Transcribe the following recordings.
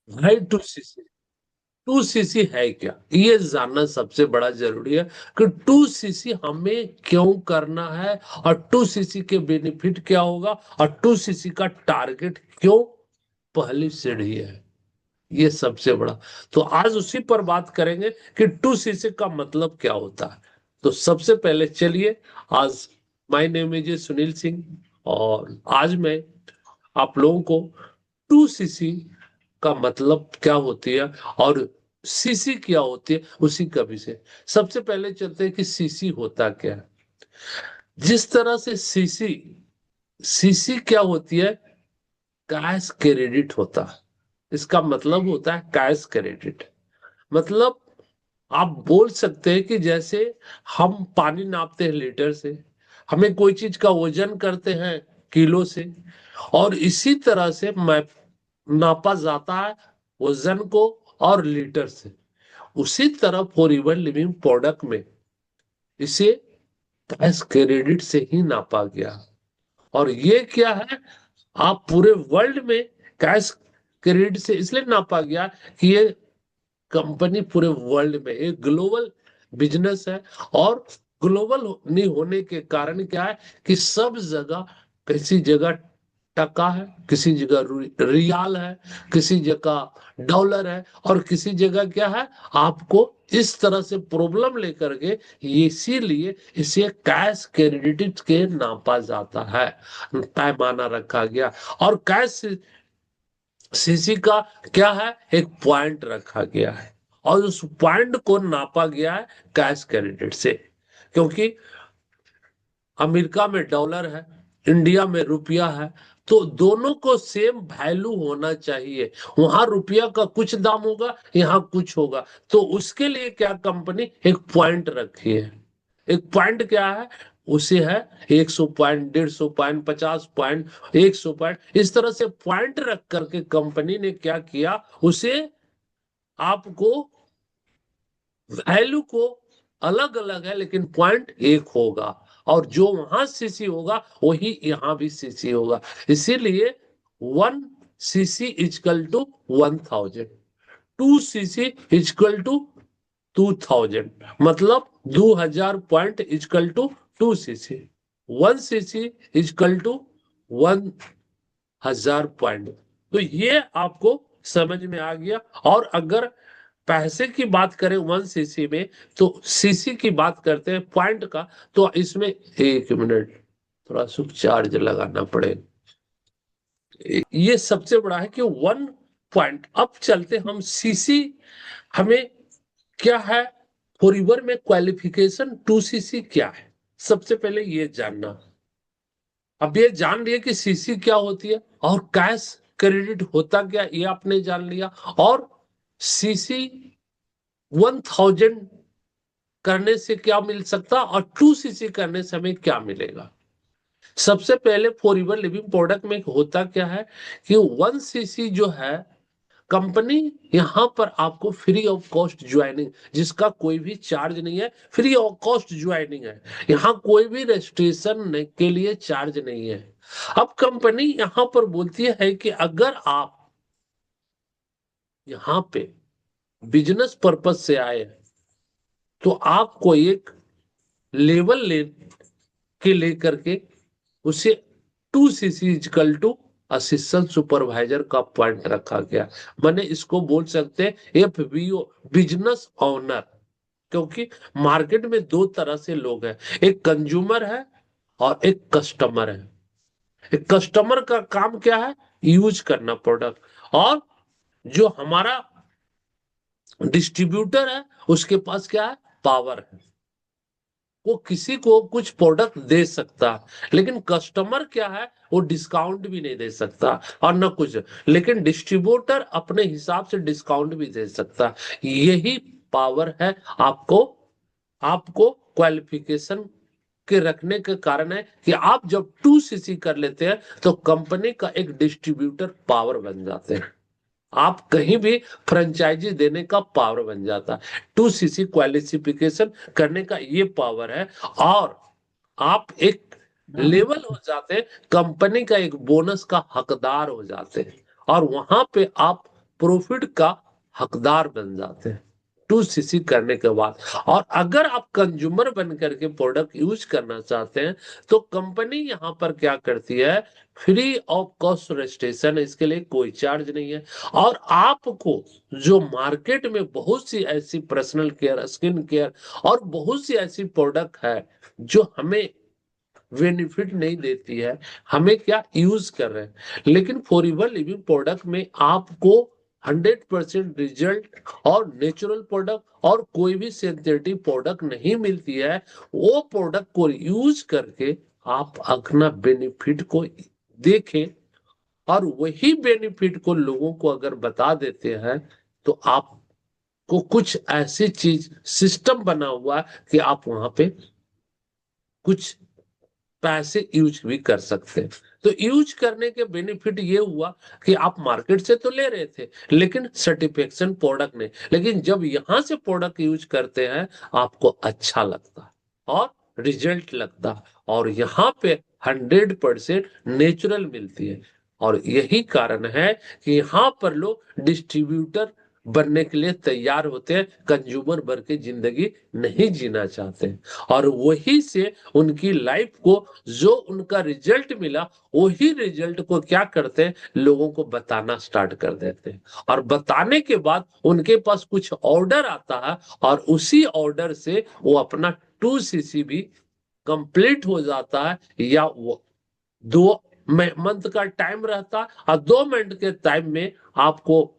भाई 2cc, 2cc है क्या, ये जानना सबसे बड़ा जरूरी है कि 2cc हमें क्यों करना है, और 2cc के बेनिफिट क्या होगा, और 2cc का टारगेट क्यों पहली सीढ़ी है, ये सबसे बड़ा। तो आज उसी पर बात करेंगे कि 2cc का मतलब क्या होता है। तो सबसे पहले चलिए, आज my name is Sunil Singh, और आज मैं आप लोगों को 2cc का मतलब क्या होती है और सीसी क्या होती है उसी का विषय। सबसे पहले चलते हैं कि सीसी होता क्या है। जिस तरह से सीसी, सीसी क्या होती है, कैश क्रेडिट होता है। इसका मतलब होता है कैश क्रेडिट। मतलब आप बोल सकते हैं कि जैसे हम पानी नापते हैं लीटर से, हमें कोई चीज का वजन करते हैं किलो से, और इसी तरह से मैप नापा जाता है वजन को और लीटर से। उसी तरह फॉर एवर लिविंग प्रोडक्ट में इसे कैश क्रेडिट से ही नापा गया। और ये क्या है, आप पूरे वर्ल्ड में कैश क्रेडिट से इसलिए नापा गया कि ये कंपनी पूरे वर्ल्ड में एक ग्लोबल बिजनेस है। और ग्लोबल नहीं होने के कारण क्या है कि सब जगह, किसी जगह टका है, किसी जगह रियाल है, किसी जगह डॉलर है, और किसी जगह क्या है, आपको इस तरह से प्रॉब्लम लेकर के, इसीलिए इसे कैश क्रेडिट के नापा जाता है, पैमाना रखा गया। और कैश सीसी का क्या है, एक पॉइंट रखा गया है, और उस पॉइंट को नापा गया है कैश क्रेडिट से। क्योंकि अमेरिका में डॉलर है, इंडिया में रुपया है, तो दोनों को सेम वैल्यू होना चाहिए। वहां रुपया का कुछ दाम होगा, यहाँ कुछ होगा, तो उसके लिए क्या कंपनी एक पॉइंट रखी है। एक पॉइंट क्या है, उसे है 100 पॉइंट, 150 पॉइंट, 50 पॉइंट, 100 पॉइंट, इस तरह से पॉइंट रख करके कंपनी ने क्या किया, उसे आपको वैल्यू को अलग अलग है लेकिन पॉइंट एक होगा, और जो वहां सीसी होगा वही यहाँ भी सीसी होगा। इसीलिए 1cc equal to 1000, 2cc equal to 2000, मतलब 2000 point equal to 2cc, 1cc equal to 1000 point. तो ये आपको समझ में आ गया। और अगर पैसे की बात करें 1cc में, तो सीसी की बात करते हैं पॉइंट का, तो इसमें 1 मिनट, थोड़ा सुख चार्ज लगाना पड़ेगा। ये सबसे बड़ा है कि 1 पॉइंट। अब चलते हम सीसी, हमें क्या है, फॉरएवर में क्वालिफिकेशन 2cc क्या है, सबसे पहले ये जानना। अब ये जान लिया कि सीसी क्या होती है, और कैश क्रेडिट होता क्या, ये आपने जान लिया। और सीसी 1000 करने से क्या मिल सकता, और 2cc करने से हमें क्या मिलेगा। सबसे पहले फॉर एवर लिविंग प्रोडक्ट में होता क्या है कि 1cc जो है, कंपनी यहां पर आपको फ्री ऑफ कॉस्ट ज्वाइनिंग, जिसका कोई भी चार्ज नहीं है, फ्री ऑफ कॉस्ट ज्वाइनिंग है। यहां कोई भी रजिस्ट्रेशन के लिए चार्ज नहीं है। अब कंपनी यहां पर बोलती है कि अगर आप यहां पे बिजनेस पर्पज से आए हैं, तो आपको एक लेवल ले के लेकर के उसे 2cc equal to assistant supervisor का पॉइंट रखा गया। मैंने इसको बोल सकते हैं FBO, बिजनेस ओनर। क्योंकि मार्केट में दो तरह से लोग हैं, एक कंज्यूमर है और एक कस्टमर है। एक कस्टमर का काम क्या है, यूज करना प्रोडक्ट, और जो हमारा डिस्ट्रीब्यूटर है उसके पास क्या है, पावर है। वो किसी को कुछ प्रोडक्ट दे सकता है, लेकिन कस्टमर क्या है, वो डिस्काउंट भी नहीं दे सकता और ना कुछ। लेकिन डिस्ट्रीब्यूटर अपने हिसाब से डिस्काउंट भी दे सकता है। यही पावर है आपको, आपको क्वालिफिकेशन के रखने के कारण है कि आप जब 2cc कर लेते हैं तो कंपनी का एक डिस्ट्रीब्यूटर पावर बन जाते हैं। आप कहीं भी फ्रेंचाइजी देने का पावर बन जाता है। 2cc क्वालिफिकेशन करने का ये पावर है। और आप एक लेवल हो जाते हैं, कंपनी का एक बोनस का हकदार हो जाते हैं, और वहां पे आप प्रॉफिट का हकदार बन जाते हैं 2cc करने के बाद। और अगर आप कंज्यूमर बन करके प्रोडक्ट यूज करना चाहते हैं तो कंपनी यहां पर क्या करती है, फ्री ऑफ कॉस्ट रजिस्ट्रेशन, इसके लिए कोई चार्ज नहीं है। और आपको जो मार्केट में बहुत सी ऐसी पर्सनल केयर, स्किन केयर और बहुत सी ऐसी प्रोडक्ट है जो हमें बेनिफिट नहीं देती है, हमें क्या यूज कर रहे हैं, लेकिन फॉरएवर लिविंग प्रोडक्ट में आपको 100% रिजल्ट और नेचुरल प्रोडक्ट और कोई भी सिंथेटिक प्रोडक्ट नहीं मिलती है। वो प्रोडक्ट को यूज करके आप अपना बेनिफिट को देखें और वही बेनिफिट को लोगों को अगर बता देते हैं तो आपको कुछ ऐसी चीज सिस्टम बना हुआ है कि आप वहां पे कुछ पैसे यूज भी कर सकते हैं। तो यूज करने के बेनिफिट ये हुआ कि आप मार्केट से तो ले रहे थे लेकिन सर्टिफिकेशन प्रोडक्ट नहीं, लेकिन जब यहां से प्रोडक्ट यूज करते हैं आपको अच्छा लगता है और रिजल्ट लगता है और यहाँ पे 100% नेचुरल मिलती है। और यही कारण है कि यहाँ पर लोग डिस्ट्रीब्यूटर बनने के लिए तैयार होते हैं, कंज्यूमर बन के जिंदगी नहीं जीना चाहते। और वही से उनकी लाइफ को जो उनका रिजल्ट मिला वही रिजल्ट को क्या करते हैं, लोगों को बताना स्टार्ट कर देते हैं। और बताने के बाद उनके पास कुछ ऑर्डर आता है और उसी ऑर्डर से वो अपना 2cc भी कंप्लीट हो जाता है, या वो 2 मंथ का टाइम रहता है और 2 मंथ के टाइम में आपको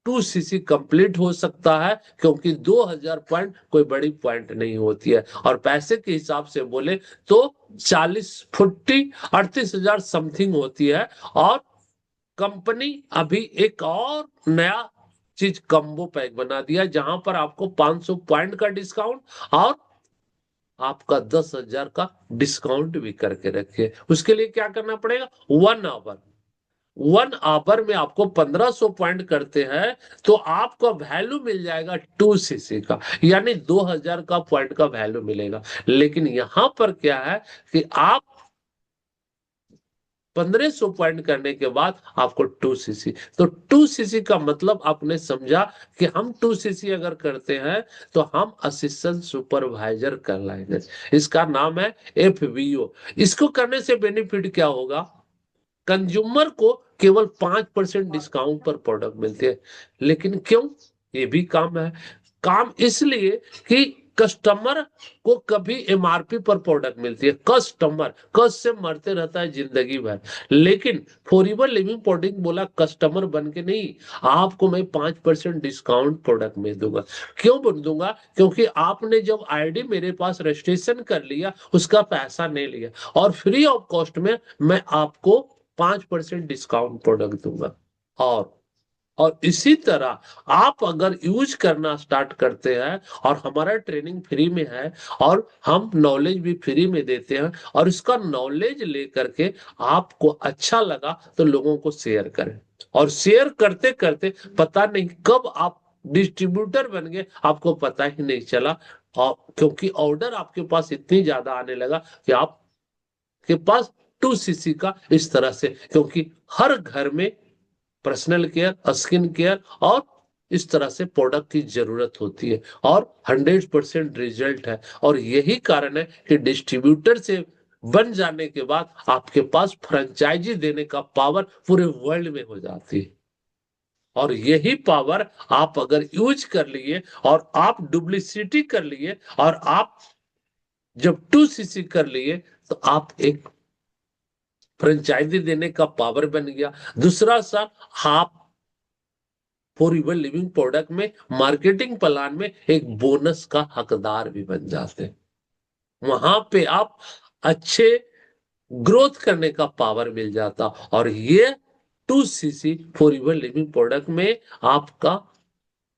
2cc कंप्लीट हो सकता है, क्योंकि 2000 पॉइंट कोई बड़ी पॉइंट नहीं होती है। और पैसे के हिसाब से बोले तो 38,000 समथिंग होती है। और कंपनी अभी एक और नया चीज कम्बो पैक बना दिया जहां पर आपको 500 पॉइंट का डिस्काउंट और आपका 10,000 का डिस्काउंट भी करके रखे। उसके लिए क्या करना पड़ेगा, 1 आवर, 1 आवर में आपको 1500 पॉइंट करते हैं तो आपको वैल्यू मिल जाएगा 2cc का, यानी 2000 का पॉइंट का वैल्यू मिलेगा। लेकिन यहां पर क्या है कि आप 1500 पॉइंट करने के बाद आपको 2cc, तो 2cc का मतलब आपने समझा कि हम 2cc अगर करते हैं तो हम असिस्टेंट सुपरवाइजर कर लाएंगे। इसका नाम है FBO। इसको करने से बेनिफिट क्या होगा, कंज्यूमर को केवल 5% डिस्काउंट पर प्रोडक्ट मिलते हैं। लेकिन क्यों, ये भी काम है, काम इसलिए कि कस्टमर को कभी MRP पर प्रोडक्ट मिलती है। कस्टमर कस्ट से मरते रहता है जिंदगी भर, लेकिन फॉरएवर लिविंग प्रोडक्ट बोला कस्टमर बन के नहीं, आपको मैं 5% डिस्काउंट प्रोडक्ट में दूंगा। क्यों बन दूंगा, क्योंकि आपने जब आईडी मेरे पास रजिस्ट्रेशन कर लिया उसका पैसा नहीं लिया और फ्री ऑफ कॉस्ट में मैं आपको 5% डिस्काउंट प्रोडक्ट दूंगा। और इसी तरह आप अगर यूज करना स्टार्ट करते हैं और हमारा ट्रेनिंग फ्री में है और हम नॉलेज भी फ्री में देते हैं और इसका नॉलेज लेकर के आपको अच्छा लगा तो लोगों को शेयर करें। और शेयर करते करते पता नहीं कब आप डिस्ट्रीब्यूटर बन गए, आपको पता ही नहीं चला। और क्योंकि ऑर्डर आपके पास इतनी ज्यादा आने लगा कि आपके पास 2cc का इस तरह से, क्योंकि हर घर में पर्सनल केयर, स्किन केयर और इस तरह से प्रोडक्ट की जरूरत होती है और 100% रिजल्ट है। और यही कारण है कि डिस्ट्रीब्यूटर से बन जाने के बाद आपके पास फ्रेंचाइजी देने का पावर पूरे वर्ल्ड में हो जाती है। और यही पावर आप अगर यूज कर लिए और आप डुप्लीसिटी कर लिए और आप जब 2cc कर लिए तो आप एक फ्रेंचाइजी देने का पावर बन गया। दूसरा सा, आप फॉरएवर लिविंग प्रोडक्ट में मार्केटिंग प्लान में एक बोनस का हकदार भी बन जाते हैं। वहां पे आप अच्छे ग्रोथ करने का पावर मिल जाता। और ये 2cc फॉरएवर लिविंग प्रोडक्ट में आपका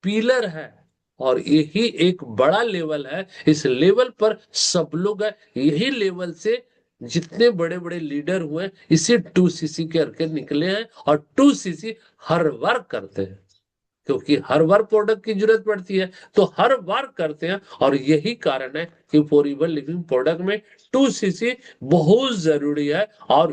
पिलर है और यही एक बड़ा लेवल है। इस लेवल पर सब लोग है, यही लेवल से जितने बड़े बड़े लीडर हुए इसी 2cc करके निकले हैं और 2cc हर वर्क करते हैं, क्योंकि हर बार प्रोडक्ट की जरूरत पड़ती है तो हर बार करते हैं। और यही कारण है कि फॉरएवर लिविंग प्रोडक्ट में 2cc बहुत जरूरी है। और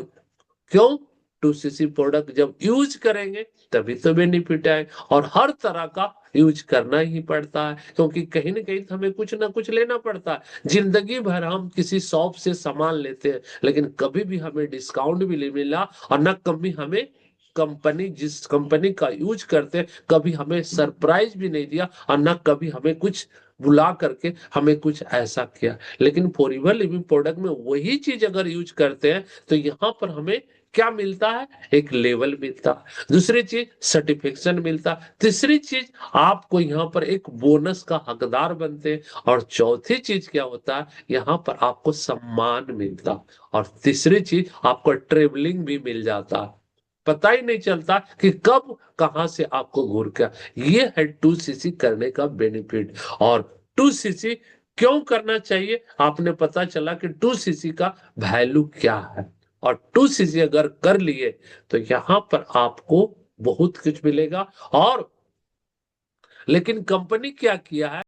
क्यों, 2cc प्रोडक्ट जब यूज करेंगे तभी तो बेनिफिट है। और हर तरह का यूज करना ही पड़ता है, क्योंकि कहीं ना कहीं तो हमें कुछ ना कुछ लेना पड़ता है। जिंदगी भर हम किसी शॉप से सामान लेते हैं, लेकिन कभी भी हमें डिस्काउंट भी नहीं मिला, और न कभी हमें कंपनी जिस कंपनी का यूज करते हैं कभी हमें सरप्राइज भी नहीं दिया, और न कभी हमें कुछ बुला करके हमें कुछ ऐसा किया। लेकिन फॉर एवर लिविंग प्रोडक्ट में वही चीज अगर यूज करते हैं तो यहाँ पर हमें क्या मिलता है, एक लेवल मिलता है, दूसरी चीज सर्टिफिकेशन मिलता है, तीसरी चीज आपको यहाँ पर एक बोनस का हकदार बनते हैं, और चौथी चीज क्या होता है, यहाँ पर आपको सम्मान मिलता है, और तीसरी चीज आपको ट्रेवलिंग भी मिल जाता है, पता ही नहीं चलता कि कब कहां से आपको घूर के। ये है 2cc करने का बेनिफिट। और 2cc क्यों करना चाहिए, आपने पता चला कि 2cc का वैल्यू क्या है, और 2cc अगर कर लिए तो यहां पर आपको बहुत कुछ मिलेगा। और लेकिन कंपनी क्या किया है,